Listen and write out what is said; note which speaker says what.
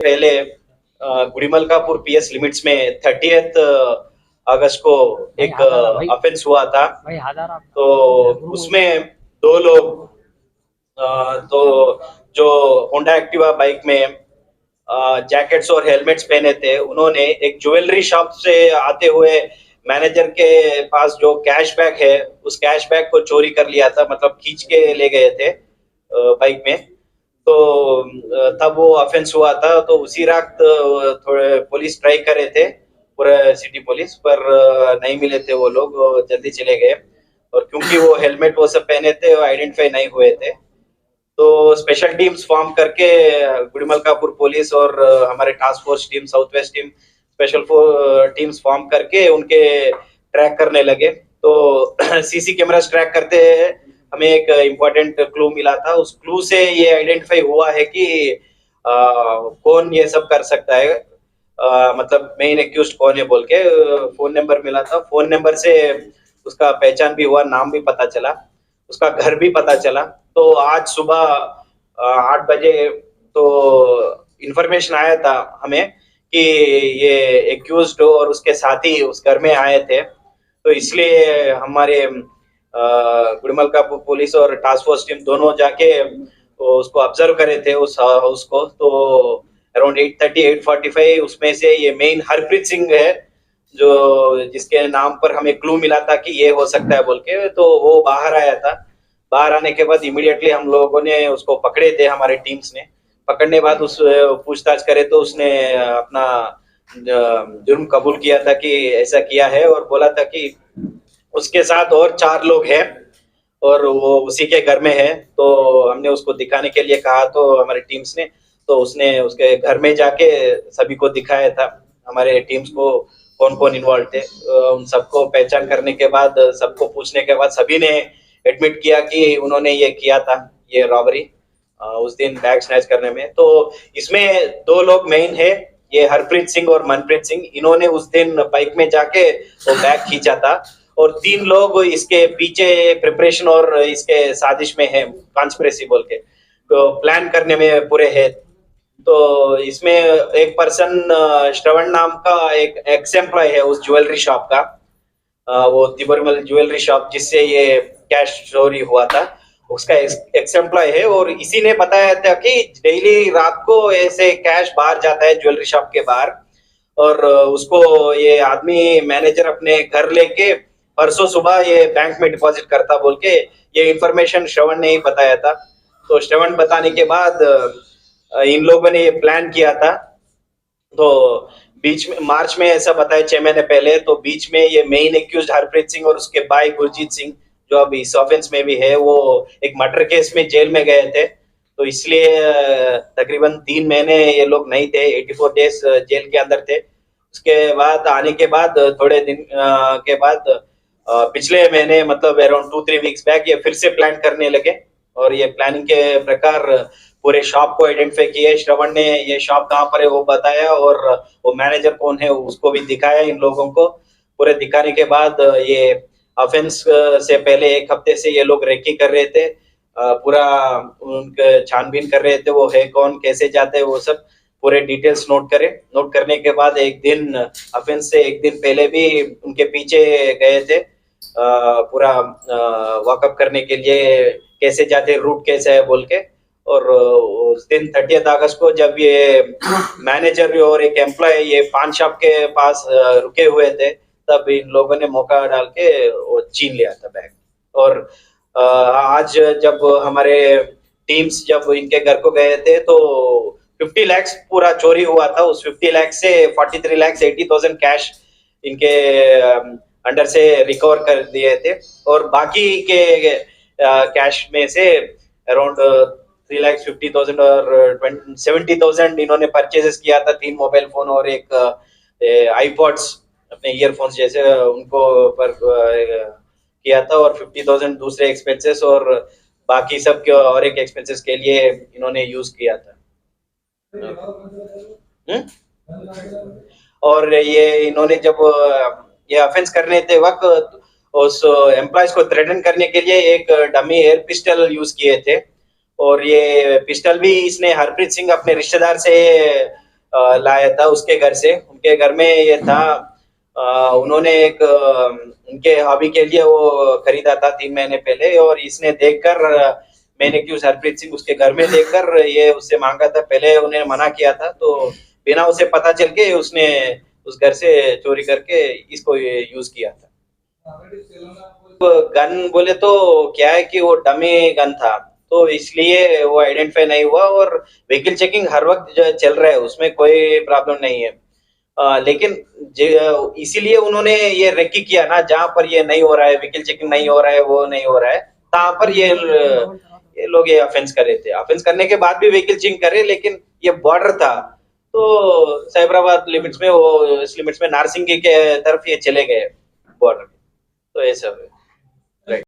Speaker 1: पहले गुड़ीमलकापुर PS limits में 30th अगस्त को एक ऑफेंस हुआ था। तो उसमें दो लोग तो जो होंडा एक्टिवा बाइक में जैकेट्स और हेलमेट्स पहने थे, उन्होंने एक ज्वेलरी शॉप से आते हुए मैनेजर के पास जो कैश बैग है उस कैश बैग को चोरी कर लिया था, मतलब खींच के ले गए थे बाइक में। तो तब वो ऑफेंस हुआ था। तो उसी रात थोड़े पुलिस ट्राई कर रहे थे, पूरा सिटी पुलिस, पर नहीं मिले थे वो लोग, जल्दी चले गए। और क्योंकि वो हेलमेट वो सब पहने थे, वो आइडेंटिफाई नहीं हुए थे। तो स्पेशल टीम्स फॉर्म करके गुड़ीमलकापुर पुलिस और हमारे task force team, south west team, special teams form करके उनके ट्रैक करने लगे। तो सीसी कैमरास ट्रैक करते हमें एक इम्पोर्टेंट क्लू मिला था। उस क्लू से ये आइडेंटिफाई हुआ है कि कौन ये सब कर सकता है, मतलब मेन एक्यूज्ड कौन है बोल के। फोन नंबर मिला था, फोन नंबर से उसका पहचान भी हुआ, नाम भी पता चला, उसका घर भी पता चला। तो आज सुबह 8 बजे तो इंफॉर्मेशन आया था हमें कि ये एक्यूज्ड और उसके साथी उस घर में आए थे। तो इसलिए हमारे गुड़मलकापुर पुलिस और टास्क फोर्स टीम दोनों जाके उसको ऑब्जर्व करे थे, उस हाउस को। तो अराउंड 8:30 8:45 उसमें से ये मेन हरप्रीत सिंह है, जो जिसके नाम पर हमें क्लू मिला था कि ये हो सकता है बोल के। तो वो बाहर आया था। बाहर आने के बाद इमीडिएटली हम लोगों ने उसको पकड़े थे, हमारे टीम्स ने। पकड़ने के बाद उस पूछताछ करे तो उसने अपना जुर्म कबूल किया था कि ऐसा किया है, और बोला था कि उसके साथ और 4 लोग हैं और वो उसी के घर में है। तो हमने उसको दिखाने के लिए कहा, तो हमारी टीम्स ने, तो उसने उसके घर में जाके सभी को दिखाया था, हमारे टीम्स को, कौन कौन इन्वॉल्व थे। उन सबको पहचान करने के बाद, सबको पूछने के बाद, सभी ने एडमिट किया कि उन्होंने ये किया था, ये रॉबरी उस दिन बैग स्नैच करने में। तो इसमें 2 लोग मेन है, ये हरप्रीत सिंह और मनप्रीत सिंह। इन्होंने उस दिन बाइक में जाके वो बैग खींचा था। और 3 लोग इसके पीछे प्रिपरेशन और इसके साजिश में है, कॉन्स्पिरेसी बोल के, तो प्लान करने में पूरे है। तो इसमें एक पर्सन श्रवण नाम का एक एक्स एम्प्लॉय है उस ज्वेलरी शॉप का, वो तिबरमल ज्वेलरी शॉप जिससे ये कैश चोरी हुआ था, उसका एक्स एम्प्लॉय है। और इसी ने बताया था कि डेली रात को ऐसे कैश बाहर जाता है ज्वेलरी शॉप के बाहर, और उसको ये आदमी मैनेजर अपने घर लेके परसों सुबह ये बैंक में डिपॉजिट करता बोल के ये इंफॉर्मेशन श्रवण ने ही बताया था। तो श्रवण बताने के बाद इन लोगों ने ये प्लान किया था। तो बीच में मार्च में ऐसा बताया 6 महीने पहले, तो बीच में ये मेन एक्यूज्ड हरप्रीत सिंह और उसके भाई गुरजीत सिंह, जो अभी इस ऑफेंस में भी है, वो एक मर्डर केस में जेल में गए थे। तो इसलिए तकरीबन 3 महीने ये लोग नहीं थे, 84 डेज जेल के अंदर थे। उसके बाद आने के बाद थोड़े दिन के बाद पिछले महीने, मतलब अराउंड 2-3 वीक्स बैक, ये फिर से प्लान करने लगे। और ये प्लानिंग के प्रकार पूरे शॉप को आइडेंटिफाई किए। श्रवण ने ये शॉप कहाँ पर है वो बताया, और वो मैनेजर कौन है उसको भी दिखाया इन लोगों को। पूरे दिखाने के बाद ये ऑफेंस से पहले 1 हफ्ते से ये लोग रेकी कर रहे थे, पूरा उनके छानबीन कर रहे थे, वो है कौन, कैसे जाते हैं, वो सब पूरे डिटेल्स नोट करे। नोट करने के बाद एक दिन ऑफेंस से 1 दिन पहले भी उनके पीछे गए थे, पूरा वॉकअप करने के लिए, कैसे जाते, रूट कैसे है बोल के। और उस दिन 30 अगस्त को जब ये मैनेजर और एक एम्प्लॉय ये पान शॉप के पास रुके हुए थे, तब इन लोगों ने मौका डाल के वो छीन लिया था बैग। और आज जब हमारे टीम्स जब इनके घर को गए थे, तो 50 lakhs पूरा चोरी हुआ था। उस 50 लाख से 43,80,000 कैश इनके अंडर से रिकवर कर दिए थे। और बाकी के कैश में से अराउंड 3,50,000 और 70,000 इन्होंने परचेजेस किया था, 3 मोबाइल फोन और एक आईपॉड्स, अपने ईयरफोन्स जैसे, उनको पर किया था। और 50,000 दूसरे एक्सपेंसेस और बाकी सब के और एक एक्सपेंसेस के लिए इन्होंने यूज किया था। और ये इन्होंने जब ये ऑफेंस करने थे वक्त, उस एम्प्लॉयज को थ्रेटन करने के लिए एक डमी एयर पिस्टल यूज किए थे। और ये पिस्टल भी इसने हरप्रीत सिंह अपने रिश्तेदार से लाया था उसके घर से। उनके घर में ये था, उन्होंने एक उनके हॉबी के लिए वो खरीदा था 3 महीने पहले, और इसने देखकर मैंने क्यों हरप्रीत सिंह उसके घर में देखकर ये उससे मांगा था। पहले उन्हें मना किया था, तो बिना उसे पता चल के उसने उस घर से चोरी करके इसको यूज किया था। गन बोले तो क्या है कि वो डमी गन था, तो इसलिए वो आइडेंटिफाई नहीं हुआ। और व्हीकल चेकिंग हर वक्त जो चल रहा है, उसमें कोई प्रॉब्लम नहीं है। लेकिन इसीलिए उन्होंने ये रेकी किया ना, जहां पर ये नहीं हो रहा है, व्हीकल चेकिंग नहीं हो रहा है, वो नहीं हो रहा है, तहां पर ये लोग ये ऑफेंस करे थे। ऑफेंस करने के बाद भी व्हीकल चेकिंग करे, लेकिन ये बॉर्डर था, तो साइबराबाद लिमिट्स में, वो इस लिमिट्स में नारसिंगी के तरफ ये चले गए बॉर्डर। तो ये सब है।